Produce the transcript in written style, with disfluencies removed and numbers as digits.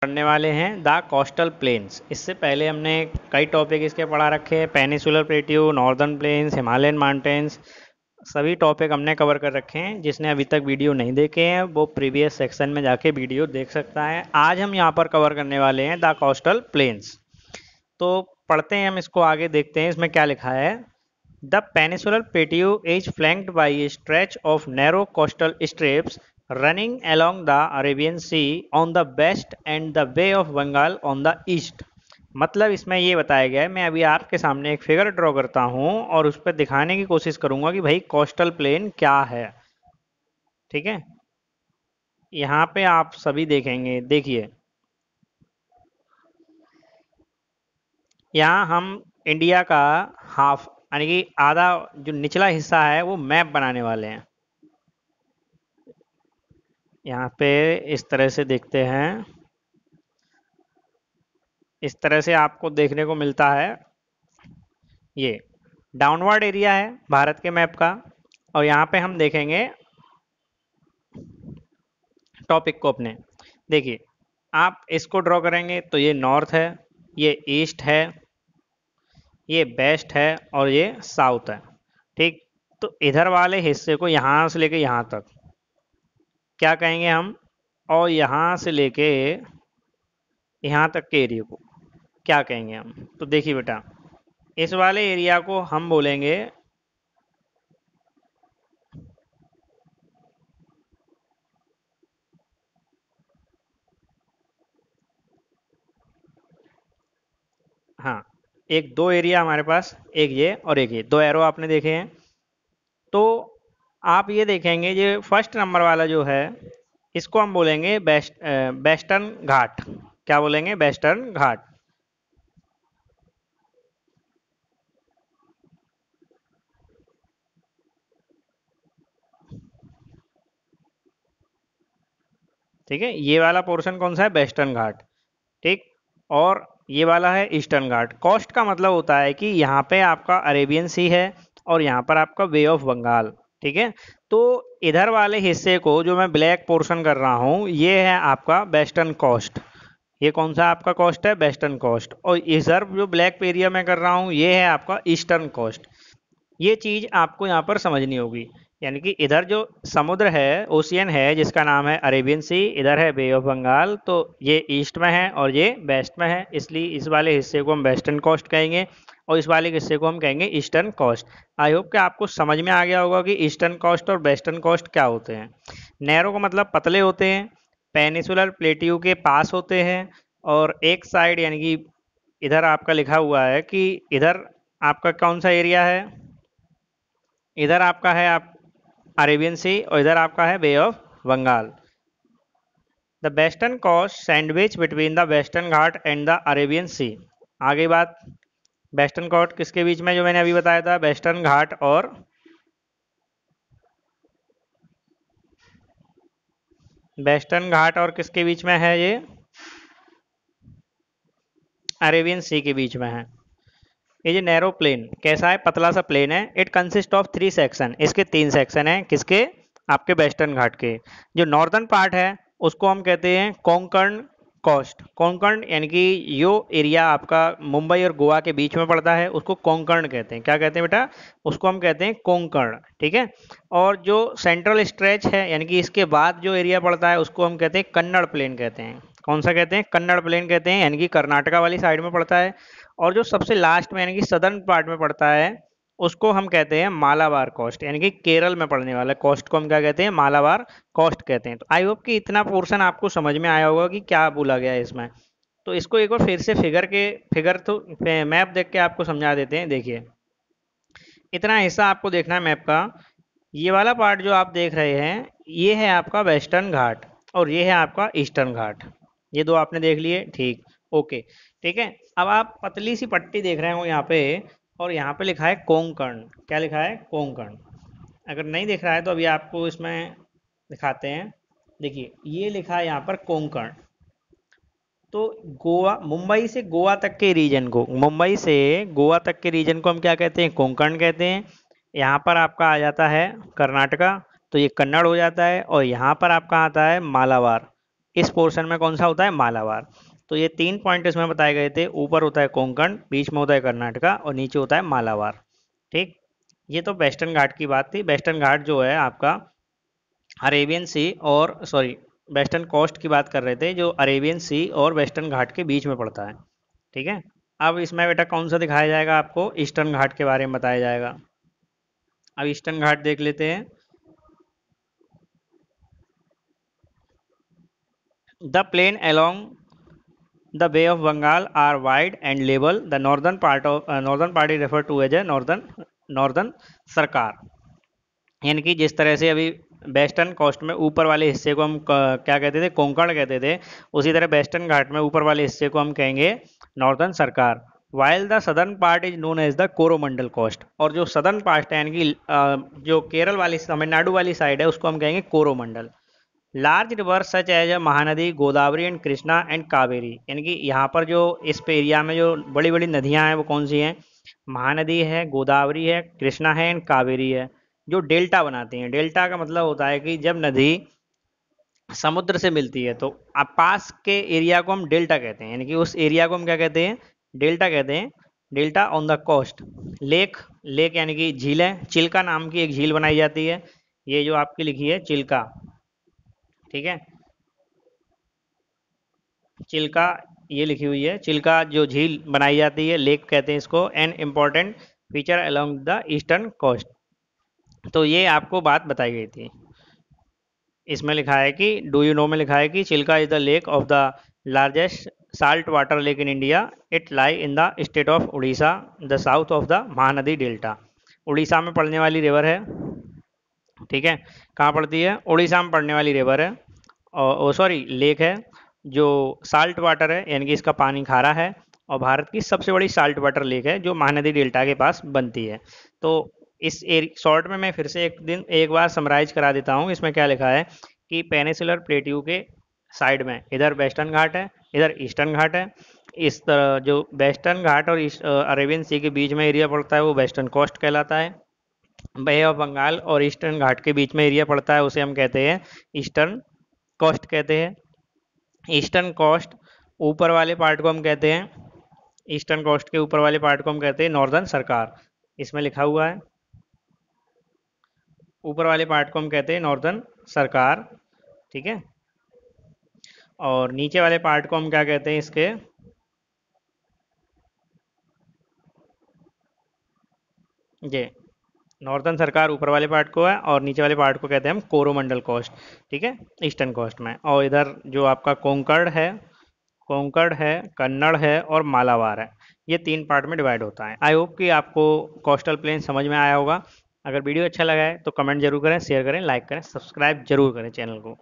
पढ़ने वाले हैं द कोस्टल प्लेन्स। इससे पहले हमने कई टॉपिक इसके पढ़ा रखे हैं, peninsular plateau, northern plains, Himalayan mountains, सभी टॉपिक हमने कवर कर रखे हैं। जिसने अभी तक वीडियो नहीं देखे हैं वो प्रीवियस सेक्शन में जाके वीडियो देख सकता है। आज हम यहाँ पर कवर करने वाले हैं द कोस्टल प्लेन्स। तो पढ़ते हैं हम इसको, आगे देखते हैं इसमें क्या लिखा है। The peninsular plateau is flanked by a stretch of narrow coastal strips running along the Arabian Sea on the west and the Bay of Bengal on the east। मतलब इसमें ये बताया गया है, मैं अभी आपके सामने एक फिगर ड्रॉ करता हूँ और उस पर दिखाने की कोशिश करूंगा कि भाई कोस्टल प्लेन क्या है। ठीक है, यहाँ पे आप सभी देखेंगे, देखिए यहाँ हम इंडिया का हाफ यानी कि आधा जो निचला हिस्सा है वो मैप बनाने वाले हैं। यहाँ पे इस तरह से देखते हैं, इस तरह से आपको देखने को मिलता है। ये डाउनवर्ड एरिया है भारत के मैप का, और यहाँ पे हम देखेंगे टॉपिक को अपने। देखिए आप इसको ड्रॉ करेंगे तो ये नॉर्थ है, ये ईस्ट है, ये वेस्ट है और ये साउथ है। ठीक, तो इधर वाले हिस्से को यहाँ से लेके यहाँ तक क्या कहेंगे हम, और यहाँ से लेके यहाँ तक के एरिया को क्या कहेंगे हम। तो देखिए बेटा, इस वाले एरिया को हम बोलेंगे हाँ, एक दो एरिया हमारे पास, एक ये और एक ये, दो एरो आपने देखे हैं। तो आप ये देखेंगे ये फर्स्ट नंबर वाला जो है इसको हम बोलेंगे वेस्टर्न घाट। क्या बोलेंगे? वेस्टर्न घाट। ठीक है, ये वाला पोर्शन कौन सा है? वेस्टर्न घाट। ठीक, और ये वाला है ईस्टर्न घाट। कोस्ट का मतलब होता है कि यहाँ पे आपका अरेबियन सी है और यहाँ पर आपका बे ऑफ बंगाल। ठीक है, तो इधर वाले हिस्से को जो मैं ब्लैक पोर्शन कर रहा हूँ ये है आपका वेस्टर्न कोस्ट। ये कौन सा आपका कोस्ट है? Western coast. और इधर जो ब्लैक एरिया में कर रहा हूँ ये है आपका ईस्टर्न कोस्ट। ये चीज़ आपको यहाँ पर समझनी होगी, यानी कि इधर जो समुद्र है, ओशियन है जिसका नाम है अरेबियन सी, इधर है बे ऑफ बंगाल, तो ये ईस्ट में है और ये वेस्ट में है, इसलिए इस वाले हिस्से को हम वेस्टर्न कोस्ट कहेंगे और इस वाले हिस्से को हम कहेंगे ईस्टर्न कोस्ट। आई होप कि आपको समझ में आ गया होगा कि ईस्टर्न कोस्ट और वेस्टर्न कोस्ट क्या होते हैं। नैरो का मतलब पतले होते हैं, पेनिसुलर प्लेट्यू के पास होते हैं, और एक साइड यानी कि इधर आपका लिखा हुआ है कि इधर आपका कौन सा एरिया है, इधर आपका है आप अरेबियन सी और इधर आपका है bay of Bengal. The western coast sandwich between the western ghat and the Arabian sea. आगे बात, वेस्टर्न कोस्ट किसके बीच में, जो मैंने अभी बताया था, वेस्टर्न घाट और वेस्टर्न घाट और किसके बीच में है? ये अरेबियन सी के बीच में है। ये जो नैरो प्लेन कैसा है? पतला सा प्लेन है। It consist of 3 section. इसके 3 सेक्शन हैं। किसके? आपके वेस्टर्न घाट के। जो नॉर्दर्न पार्ट है उसको हम कहते हैं कोंकण कोस्ट। कोंकण यानी कि यो एरिया आपका मुंबई और गोवा के बीच में पड़ता है, उसको कोंकण कहते हैं। क्या कहते हैं बेटा? उसको हम कहते हैं कोंकण। ठीक है, और जो सेंट्रल स्ट्रेच है यानी कि इसके बाद जो एरिया पड़ता है उसको हम कहते हैं कन्नड़ प्लेन कहते हैं। कौन सा कहते हैं? कन्नड़ प्लेन कहते हैं, यानी कि कर्नाटका वाली साइड में पड़ता है। और जो सबसे लास्ट में यानी कि सदर्न पार्ट में पड़ता है उसको हम कहते हैं मालाबार कोस्ट, यानी कि केरल में पड़ने वाला कोस्ट को हम क्या कहते हैं? मालाबार कोस्ट कहते हैं। तो आई होप कि इतना पोर्शन आपको समझ में आया होगा कि क्या बोला गया है इसमें। तो इसको एक बार फिर से फिगर तो मैप देख के आपको समझा देते हैं। देखिए इतना हिस्सा आपको देखना है मैप का। ये वाला पार्ट जो आप देख रहे हैं ये है आपका वेस्टर्न घाट और ये है आपका ईस्टर्न घाट। ये दो आपने देख लिए, ठीक, ओके। ठीक है, अब आप पतली सी पट्टी देख रहे हो यहाँ पे, और यहाँ पे लिखा है कोंकण। क्या लिखा है? कोंकण। अगर नहीं दिख रहा है तो अभी आपको इसमें दिखाते हैं। देखिए ये लिखा है यहाँ पर कोंकण। तो गोवा, मुंबई से गोवा तक के रीजन को, मुंबई से गोवा तक के रीजन को हम क्या कहते हैं? कोंकण कहते हैं। यहाँ पर आपका आ जाता है कर्नाटका, तो ये कन्नड़ हो जाता है, और यहाँ पर आपका आता है मालाबार। इस पोर्शन में कौन सा होता है, मालाबार। तो ये 3 पॉइंट इसमें बताए गए थे, ऊपर होता है कोंकण, बीच में होता है कर्नाटका और नीचे होता है मालाबार। ठीक, ये तो वेस्टर्न घाट की बात थी। वेस्टर्न घाट जो है आपका अरेबियन सी और सॉरी वेस्टर्न कोस्ट की बात कर रहे थे, जो अरेबियन सी और वेस्टर्न घाट के बीच में पड़ता है। ठीक है, अब इसमें बेटा कौन सा दिखाया जाएगा, आपको ईस्टर्न घाट के बारे में बताया जाएगा। अब ईस्टर्न घाट देख लेते हैं। The plain along the Bay of Bengal are wide and level. The northern part is refer to as a northern Sarkar. यानी कि जिस तरह से अभी वेस्टर्न कोस्ट में ऊपर वाले हिस्से को हम क्या कहते थे, कोंकण कहते थे, उसी तरह वेस्टर्न घाट में ऊपर वाले हिस्से को हम कहेंगे northern Sarkar. While the southern part is known as the Coromandel coast. और जो सदर्न पार्ट है यानी कि जो केरल वाली तमिलनाडु वाली साइड है उसको हम कहेंगे Coromandel. Large river such as a Mahanadi, Godavari and Krishna and Kaveri. यानी कि यहाँ पर जो इस पे एरिया में जो बड़ी बड़ी नदियाँ हैं वो कौन सी हैं, महानदी है, गोदावरी है, कृष्णा है एंड कावेरी है, जो डेल्टा बनाती हैं। डेल्टा का मतलब होता है कि जब नदी समुद्र से मिलती है तो आप पास के एरिया को हम डेल्टा कहते हैं, यानी कि उस एरिया को हम क्या कहते हैं, डेल्टा कहते हैं। Delta on the coast. Lake, lake यानी कि झीलें, चिल्का नाम की एक झील बनाई जाती है, ये जो आपकी लिखी है चिल्का। ठीक है, चिल्का ये लिखी हुई है, चिल्का जो झील बनाई जाती है, लेक कहते हैं इसको। An important feature along the eastern coast. तो ये आपको बात बताई गई थी। इसमें लिखा है कि डू यू नो में लिखा है कि Chilka is the lake of the largest salt water lake in India. It lie in the state of Orissa, the south of the Mahanadi delta. Orissa में पड़ने वाली रिवर है। ठीक है, कहाँ पड़ती है, उड़ीसा में पड़ने वाली रिवर है, और सॉरी लेक है, जो साल्ट वाटर है, यानी कि इसका पानी खारा है, और भारत की सबसे बड़ी साल्ट वाटर लेक है जो महानदी डेल्टा के पास बनती है। तो इस शॉर्ट में मैं फिर से एक बार समराइज करा देता हूँ। इसमें क्या लिखा है कि पेनिसुलर प्लेट्यू के साइड में इधर वेस्टर्न घाट है, इधर ईस्टर्न घाट है। इस तरह जो वेस्टर्न घाट और अरेबियन सी के बीच में एरिया पड़ता है वो वेस्टर्न कोस्ट कहलाता है। बे ऑफ बंगाल और ईस्टर्न घाट के बीच में एरिया पड़ता है उसे हम कहते हैं ईस्टर्न कोस्ट कहते हैं। ईस्टर्न कोस्ट ऊपर वाले पार्ट को हम कहते हैं, ईस्टर्न कोस्ट के ऊपर वाले पार्ट को हम कहते हैं नॉर्दर्न सरकार। इसमें लिखा हुआ है, ऊपर वाले पार्ट को हम कहते हैं नॉर्दर्न सरकार। ठीक है, और नीचे वाले पार्ट को हम क्या कहते हैं इसके, ये नॉर्दर्न सरकार ऊपर वाले पार्ट को है और नीचे वाले पार्ट को कहते हैं हम कोरोमंडल कोस्ट। ठीक है, ईस्टर्न कोस्ट में। और इधर जो आपका कोंकण है, कन्नड़ है और मालाबार है, ये 3 पार्ट में डिवाइड होता है। आई होप कि आपको कोस्टल प्लेन समझ में आया होगा। अगर वीडियो अच्छा लगा है तो कमेंट जरूर करें, शेयर करें, लाइक करें, सब्सक्राइब जरूर करें चैनल को।